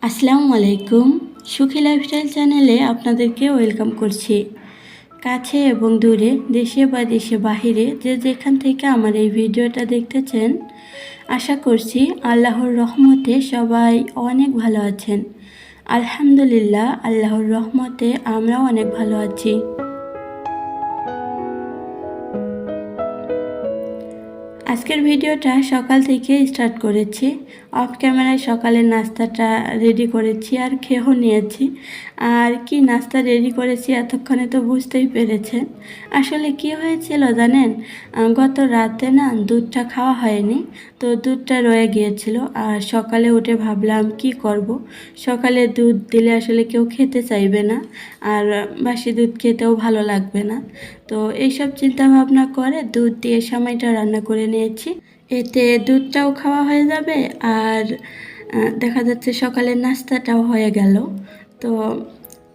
আসসালামু আলাইকুম। সুখী লাইফস্টাইল চ্যানেলে আপনাদেরকে ওয়েলকাম করছি। কাছে এবং দূরে, দেশে বা দেশে বাহিরে যে যেখান থেকে আমার এই ভিডিওটা দেখতেছেন, আশা করছি আল্লাহর রহমতে সবাই অনেক ভালো আছেন। আলহামদুলিল্লাহ, আল্লাহর রহমতে আমরাও অনেক ভালো আছি। আজকের ভিডিওটা সকাল থেকে স্টার্ট করেছি। অফ ক্যামেরায় সকালের নাস্তাটা রেডি করেছি আর খেয়েও নিয়েছি। আর কি নাস্তা রেডি করেছি এতক্ষণে তো বুঝতেই পেরেছেন। আসলে কি হয়েছিল জানেন, গত রাতে না দুধটা খাওয়া হয়নি, তো দুধটা রয়ে গিয়েছিল। আর সকালে উঠে ভাবলাম কি করব। সকালে দুধ দিলে আসলে কেউ খেতে চাইবে না, আর বাসি দুধ খেতেও ভালো লাগবে না। তো এইসব চিন্তা ভাবনা করে দুধ দিয়ে সেমাইটা রান্না করে নিয়েছি। এতে দুধটাও খাওয়া হয়ে যাবে আর দেখা যাচ্ছে সকালের নাস্তাটাও হয়ে গেল। তো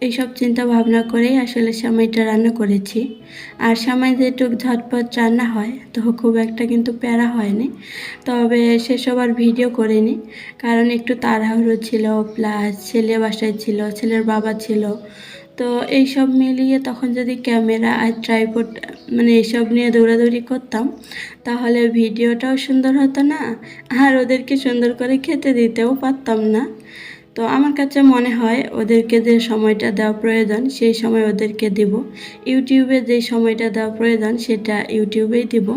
এইসব চিন্তা ভাবনা করেই আসলে সেমাইটা রান্না করেছি। আর সেমাই যেটুক ঝটপট রান্না হয় তো খুব একটা কিন্তু প্যারা হয়নি, তবে সেসব আর ভিডিও করিনি, কারণ একটু তাড়াহুড়ো ছিল, প্লাস ছেলে বাসায় ছিল, ছেলের বাবা ছিল। তো এইসব মিলিয়ে তখন যদি ক্যামেরা আর ট্রাইপড এইসব নিয়ে দৌড়াদৌড়ি করতাম, তাহলে ভিডিওটাও সুন্দর হতো না, আর ওদেরকে সুন্দর করে খেতে দিতেও পারতাম না। তো আমার কাছে মনে হয় ওদেরকে যে সময়টা দেওয়া প্রয়োজন সেই সময় ওদেরকে দিব, ইউটিউবে যেই সময়টা দেওয়া প্রয়োজন সেটা ইউটিউবেই দিব।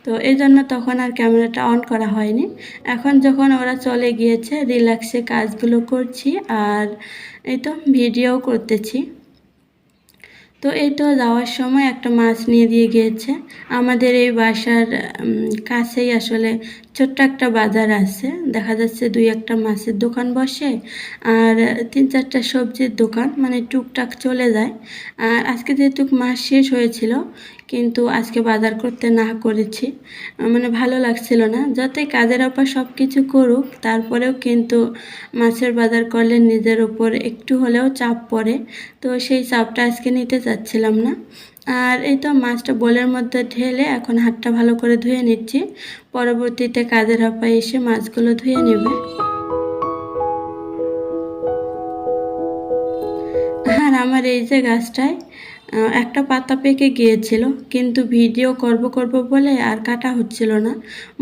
তো এই জন্য তখন আর ক্যামেরাটা অন করা হয়নি। এখন যখন ওরা চলে গিয়েছে, রিল্যাক্সে কাজগুলো করছি আর এই তো ভিডিও করতেছি। তো এই তো যাওয়ার সময় একটা মাছ নিয়ে দিয়ে গিয়েছে। আমাদের এই বাসার কাছেই আসলে ছোট্ট একটা বাজার আছে, দেখা যাচ্ছে 2-1টা মাছের দোকান বসে আর 3-4টা সবজির দোকান, টুকটাক চলে যায়। আর আজকে যেহেতু মাছ শেষ হয়েছিল, কিন্তু আজকে বাজার করতে না করেছি, ভালো লাগছিল না। যতই কাজের আপা সব কিছু করুক, তারপরেও কিন্তু মাছের বাজার করলে নিজের ওপর একটু হলেও চাপ পড়ে, তো সেই চাপটা আজকে নিতে চাচ্ছিলাম না। আর এই তো মাছটা বোলের মধ্যে ঢেলে এখন হাতটা ভালো করে ধুয়ে নিচ্ছি, পরবর্তীতে কাজের আপা এসে মাছগুলো ধুয়ে নেবে। আর আমার এই যে গাছটায় একটা পাতা পেকে গিয়েছিল, কিন্তু ভিডিও করব বলে আর কাটা হচ্ছিল না।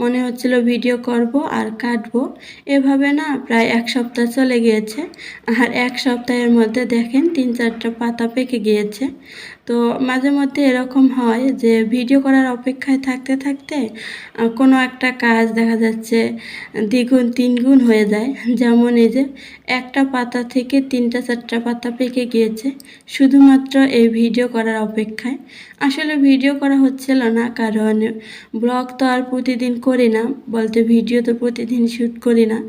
মনে হচ্ছিল ভিডিও করব আর কাটবো, এভাবে না প্রায় 1 সপ্তাহ চলে গিয়েছে। আর 1 সপ্তাহের মধ্যে দেখেন 3-4টা পাতা পেকে গিয়েছে। তো মাঝে মধ্যে এরকম হয় যে ভিডিও করার অপেক্ষায় থাকতে থাকতে কোনো একটা কাজ দেখা যাচ্ছে দ্বিগুণ 3 গুণ হয়ে যায়। যেমন এই যে একটা পাতা থেকে 3টা-4টা পাতা পেকে গিয়েছে শুধুমাত্র এই ভিডিও করার অপেক্ষায়। আসলে ভিডিও করা হচ্ছিল না, কারণ ব্লগ তো আর প্রতিদিন করি না, বলতে ভিডিও তো প্রতিদিন শ্যুট করি না।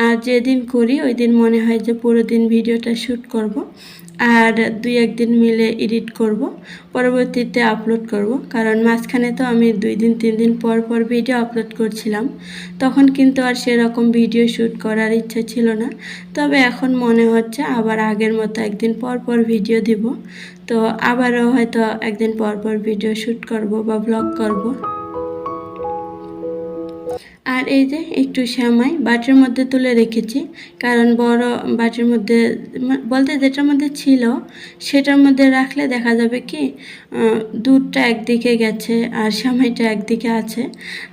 আর যেদিন করি ওই দিন মনে হয় যে পুরো দিন ভিডিওটা শ্যুট করব, আর 2-1 দিন মিলে এডিট করব, পরবর্তীতে আপলোড করব। কারণ মাঝখানে তো আমি 2 দিন 3 দিন পর পর ভিডিও আপলোড করছিলাম, তখন কিন্তু আর সেরকম ভিডিও শ্যুট করার ইচ্ছা ছিল না। তবে এখন মনে হচ্ছে আবার আগের মতো একদিন পর পর ভিডিও দিব, তো আবারও হয়তো একদিন পর পর ভিডিও শ্যুট করব বা ব্লগ করব। আর এই যে একটু সেমাই বাটির মধ্যে তুলে রেখেছি, কারণ বড় বাটির মধ্যে বলতে যেটার মধ্যে ছিল সেটার মধ্যে রাখলে দেখা যাবে কি দুধটা একদিকে গেছে আর সেমাইটা একদিকে আছে।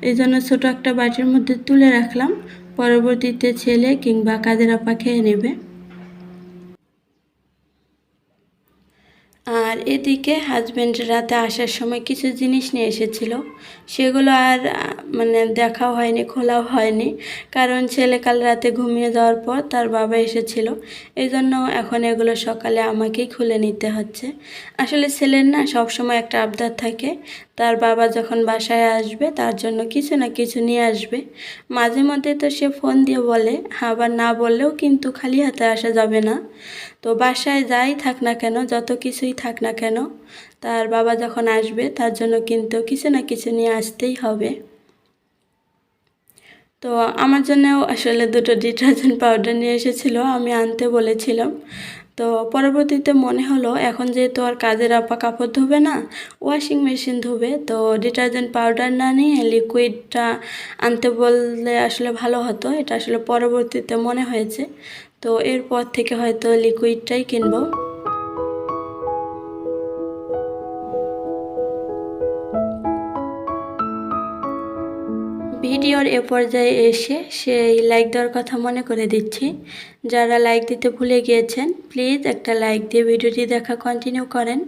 এই জন্য ছোটো একটা বাটির মধ্যে তুলে রাখলাম, পরবর্তীতে ছেলে কিংবা কাজের আপা খেয়ে নেবে। আর এদিকে হাজব্যান্ড রাতে আসার সময় কিছু জিনিস নিয়ে এসেছিল, সেগুলো আর দেখাও হয়নি, খোলাও হয়নি, কারণ ছেলে কাল রাতে ঘুমিয়ে যাওয়ার পর তার বাবা এসেছিল। এই জন্য এখন এগুলো সকালে আমাকেই খুলে নিতে হচ্ছে। আসলে ছেলের না সবসময় একটা আবদার থাকে, তার বাবা যখন বাসায় আসবে তার জন্য কিছু না কিছু নিয়ে আসবে। মাঝে মধ্যে তো সে ফোন দিয়ে বলে, আবার না বললেও কিন্তু খালি হাতে আসা যাবে না। তো বাসায় যাই থাক না কেন, যত কিছুই থাক না কেন, তার বাবা যখন আসবে তার জন্য কিন্তু কিছু না কিছু নিয়ে আসতেই হবে। তো আমার জন্যও আসলে 2টো ডিটারজেন্ট পাউডার নিয়ে এসেছিলো, আমি আনতে বলেছিলাম। তো পরবর্তীতে মনে হলো এখন যেহেতু আর কাজের আপা কাপড় ধোবে না, ওয়াশিং মেশিন ধোবে, তো ডিটারজেন্ট পাউডার না নিয়ে লিকুইডটা আনতে বললে আসলে ভালো হতো, এটা আসলে পরবর্তীতে মনে হয়েছে। তো এরপর থেকে হয়তো লিকুইডটাই কিনবো। ভিডিওর এ পর্যায়ে এসে সেই লাইক দেওয়ার কথা মনে করে দিচ্ছি। যারা লাইক দিতে ভুলে গিয়েছেন প্লিজ একটা লাইক দিয়ে ভিডিওটি দেখা কন্টিনিউ করেন।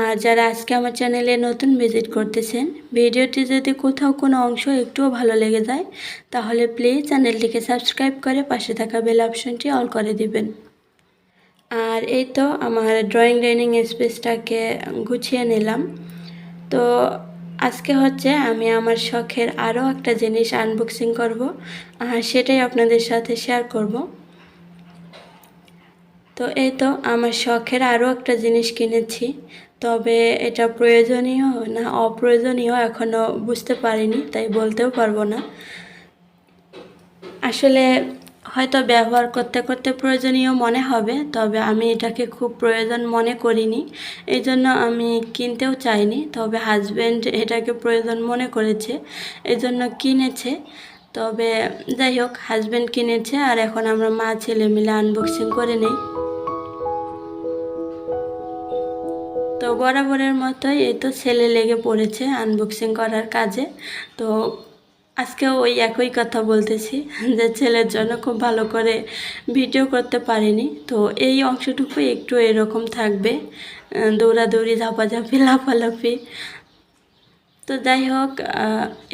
আর যারা আজকে আমার চ্যানেলে নতুন ভিজিট করতেছেন, ভিডিওটি যদি কোথাও কোনো অংশ একটুও ভালো লেগে যায় তাহলে প্লিজ চ্যানেলটিকে সাবস্ক্রাইব করে পাশে থাকা বেল অপশনটি অল করে দিবেন। আর এই তো আমার ড্রয়িং ডাইনিং স্পেসটাকে গুছিয়ে নিলাম। তো আজকে হচ্ছে আমি আমার শখের আরও একটা জিনিস আনবক্সিং করব, আর সেটাই আপনাদের সাথে শেয়ার করব। তো এই তো আমার শখের আরও একটা জিনিস কিনেছি, তবে এটা প্রয়োজনীয় না অপ্রয়োজনীয় এখনও বুঝতে পারিনি, তাই বলতেও পারবো না। আসলে হয়তো ব্যবহার করতে করতে প্রয়োজনীয় মনে হবে, তবে আমি এটাকে খুব প্রয়োজন মনে করিনি, এই জন্য আমি কিনতেও চাইনি। তবে হাজব্যান্ড এটাকে প্রয়োজন মনে করেছে, এই জন্য কিনেছে। তবে যাই হোক, হাজব্যান্ড কিনেছে আর এখন আমরা মা ছেলে মিলে আনবক্সিং করে নেই। তো বরাবরের মতোই এই তো ছেলে লেগে পড়েছে আনবক্সিং করার কাজে। তো আজকেও ওই একই কথা বলতেছি যে ছেলের জন্য খুব ভালো করে ভিডিও করতে পারিনি। তো এই অংশটুকু একটু এরকম থাকবে, দৌড়াদৌড়ি, ঝাপাঝাপি, লাফালাফি। তো যাই হোক,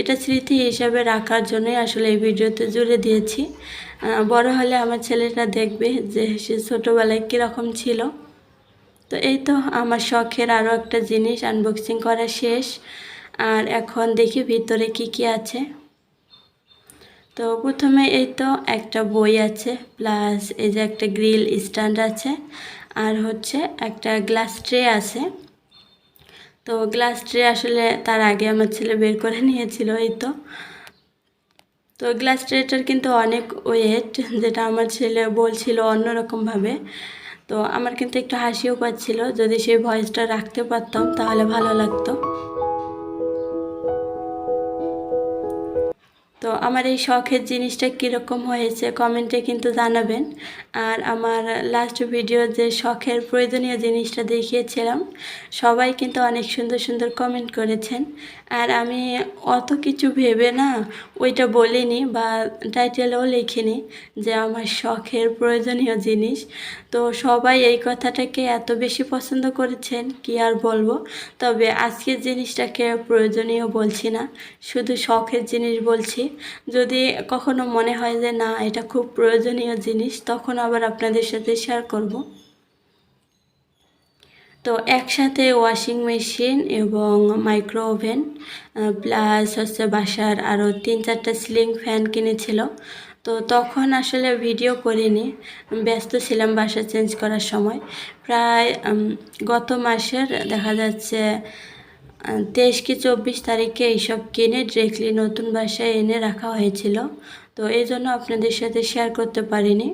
এটা স্মৃতি হিসাবে রাখার জন্যই আসলে এই ভিডিওতে জুড়ে দিয়েছি। বড় হলে আমার ছেলেটা দেখবে যে সে ছোটোবেলায় কীরকম ছিল। তো এই তো আমার শখের আরও একটা জিনিস আনবক্সিং করা শেষ, আর এখন দেখি ভিতরে কি কি আছে। তো প্রথমে এই তো একটা বই আছে, প্লাস এই যে একটা গ্রিল স্ট্যান্ড আছে, আর হচ্ছে একটা গ্লাস ট্রে আছে। তো গ্লাস ট্রে আসলে তার আগে আমার ছেলে বের করে নিয়েছিল। এই তো তো গ্লাস ট্রেটার কিন্তু অনেক ওয়েট, যেটা আমার ছেলে বলছিল অন্যরকমভাবে। তো আমার কিন্তু একটু হাসিও পাচ্ছিল, যদি সেই ভয়েসটা রাখতে পারতাম তাহলে ভালো লাগতো। তো আমার এই শখের জিনিসটা কীরকম হয়েছে কমেন্টে কিন্তু জানাবেন। আর আমার লাস্ট ভিডিও যে শখের প্রয়োজনীয় জিনিসটা দেখিয়েছিলাম, সবাই কিন্তু অনেক সুন্দর সুন্দর কমেন্ট করেছেন। আর আমি অত কিছু ভেবে না ওইটা বলিনি বা টাইটেলেও লিখিনি যে আমার শখের প্রয়োজনীয় জিনিস। তো সবাই এই কথাটাকে এত বেশি পছন্দ করেছেন কি আর বলবো। তবে আজকের জিনিসটাকে প্রয়োজনীয় বলছি না, শুধু শখের জিনিস বলছি। যদি কখনো মনে হয় যে না এটা খুব প্রয়োজনীয় জিনিস, তখন আবার আপনাদের সাথে শেয়ার করব। তো একসাথে ওয়াশিং মেশিন এবং মাইক্রো ওভেন, প্লাস হচ্ছে বাসার আরও 3-4টা সিলিং ফ্যান কিনেছিল। তো তখন আসলে ভিডিও করিনি, ব্যস্ত ছিলাম বাসা চেঞ্জ করার সময়। প্রায় গত মাসের দেখা যাচ্ছে 23 কি 24 তারিখে এইসব কিনে ডিরেক্টলি নতুন বাসায় এনে রাখা হয়েছিল। তো এই জন্য আপনাদের সাথে শেয়ার করতে পারিনি।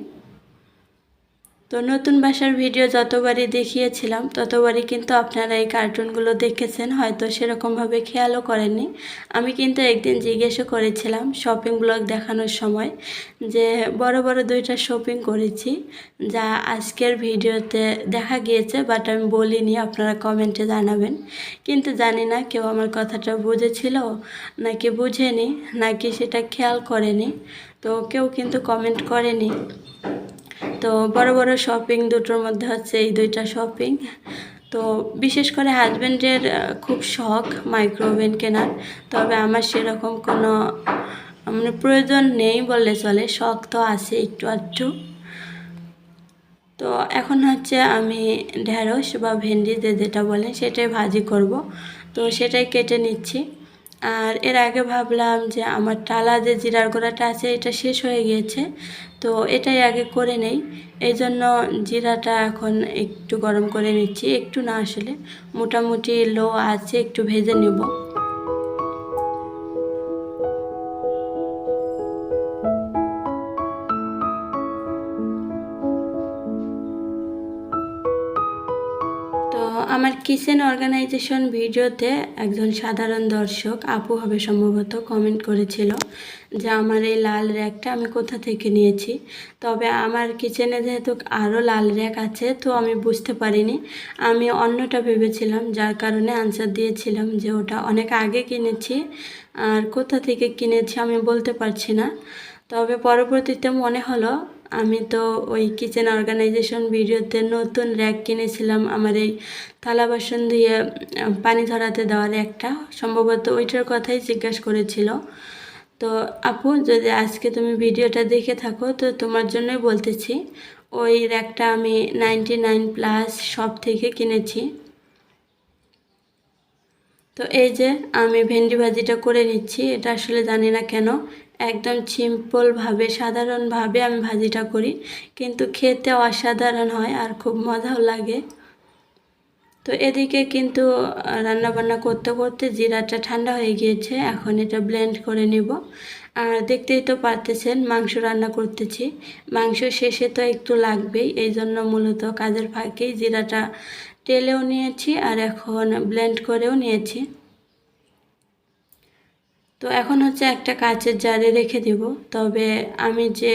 তো নতুন বাসার ভিডিও যতবারই দেখিয়েছিলাম ততবারই কিন্তু আপনারা এই কার্টুনগুলো দেখেছেন, হয়তো সেরকমভাবে খেয়ালও করেননি। আমি কিন্তু একদিন জিজ্ঞেসও করেছিলাম শপিং ব্লগ দেখানোর সময় যে বড় বড় 2টা শপিং করেছি, যা আজকের ভিডিওতে দেখা গিয়েছে, বাট আমি বলিনি, আপনারা কমেন্টে জানাবেন। কিন্তু জানি না কেউ আমার কথাটা বুঝেছিল নাকি বুঝেনি, নাকি সেটা খেয়াল করেনি। তো কেউ কিন্তু কমেন্ট করেনি। তো বড় বড় শপিং দুটোর মধ্যে হচ্ছে এই 2টা শপিং। তো বিশেষ করে হাজব্যান্ডের খুব শখ মাইক্রো ওভেন কেনার, তবে আমার সেরকম কোনো মানে প্রয়োজন নেই বললে চলে, শখ তো আছে একটু আধটু। তো এখন হচ্ছে আমি ঢেঁড়স বা ভেন্ডি যেটা বলেন সেটাই ভাজি করব। তো সেটাই কেটে নিচ্ছি। আর এর আগে ভাবলাম যে আমার টালা যে জিরার গুঁড়াটা আছে এটা শেষ হয়ে গিয়েছে, তো এটাই আগে করে নেই। এই জন্য জিরাটা এখন একটু গরম করে নিচ্ছি, একটু না আসলে মোটামুটি লো আছে, একটু ভেজে নেব। তো আমার কিচেন অর্গানাইজেশন ভিডিওতে একজন সাধারণ দর্শক আপু হবে সম্ভবত কমেন্ট করেছিল যে আমার এই লাল র্যাকটা আমি কোথা থেকে নিয়েছি। তবে আমার কিচেনে যেহেতু আরও লাল র্যাক আছে তো আমি বুঝতে পারিনি, আমি অন্যটা ভেবেছিলাম, যার কারণে আনসার দিয়েছিলাম যে ওটা অনেক আগে কিনেছি, আর কোথা থেকে কিনেছি আমি বলতে পারছি না। তবে পরবর্তীতে মনে হলো আমি তো ওই কিচেন অর্গানাইজেশন ভিডিওতে নতুন র্যাক কিনেছিলাম, আমার এই থালা বাসন দিয়ে পানি ধরাতে দেওয়ার একটা, সম্ভবত ওইটার কথাই জিজ্ঞাসা করেছিল। তো আপু, যদি আজকে তুমি ভিডিওটা দেখে থাকো তো তোমার জন্যই বলতেছি, ওই র্যাকটা আমি 99+ শপ থেকে কিনেছি। তো এই যে আমি ভেন্ডি ভাজিটা করে নিচ্ছি, এটা আসলে জানি না কেন একদম সিম্পলভাবে সাধারণভাবে আমি ভাজিটা করি, কিন্তু খেতে অসাধারণ হয় আর খুব মজাও লাগে। তো এদিকে কিন্তু রান্নাবান্না করতে করতে জিরাটা ঠান্ডা হয়ে গিয়েছে, এখন এটা ব্লেন্ড করে নেব। আর দেখতেই তো পারতেছেন মাংস রান্না করতেছি, মাংস শেষে তো একটু লাগবেই, এই জন্য মূলত কাজের ফাঁকেই জিরাটা টেলেও নিয়েছি আর এখন ব্লেন্ড করেও নিয়েছি। তো এখন হচ্ছে একটা কাচের জারে রেখে দেব। তবে আমি যে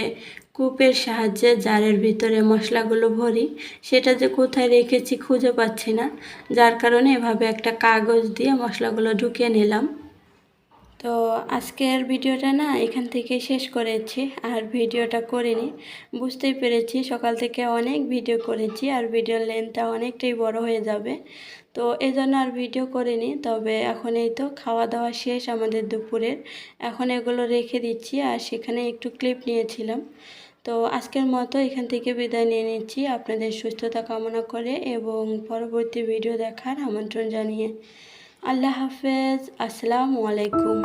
কূপের সাহায্যে জারের ভিতরে মশলাগুলো ভরি, সেটা যে কোথায় রেখেছি খুঁজে পাচ্ছি না, যার কারণে এভাবে একটা কাগজ দিয়ে মশলাগুলো ঢুকিয়ে নিলাম। তো আজকের ভিডিওটা না এখান থেকে শেষ করেছি, আর ভিডিওটা করিনি, বুঝতেই পেরেছি সকাল থেকে অনেক ভিডিও করেছি আর ভিডিওর লেন্থটা অনেকটাই বড় হয়ে যাবে, তো এই জন্য আর ভিডিও করিনি। তবে এখন এই তো খাওয়া দাওয়া শেষ আমাদের দুপুরের, এখন এগুলো রেখে দিচ্ছি আর সেখানে একটু ক্লিপ নিয়েছিলাম। তো আজকের মতো এখান থেকে বিদায় নিয়ে নিচ্ছি, আপনাদের সুস্থতা কামনা করে এবং পরবর্তী ভিডিও দেখার আমন্ত্রণ জানিয়ে। আল্লাহ হাফেজ, আসসালামু আলাইকুম।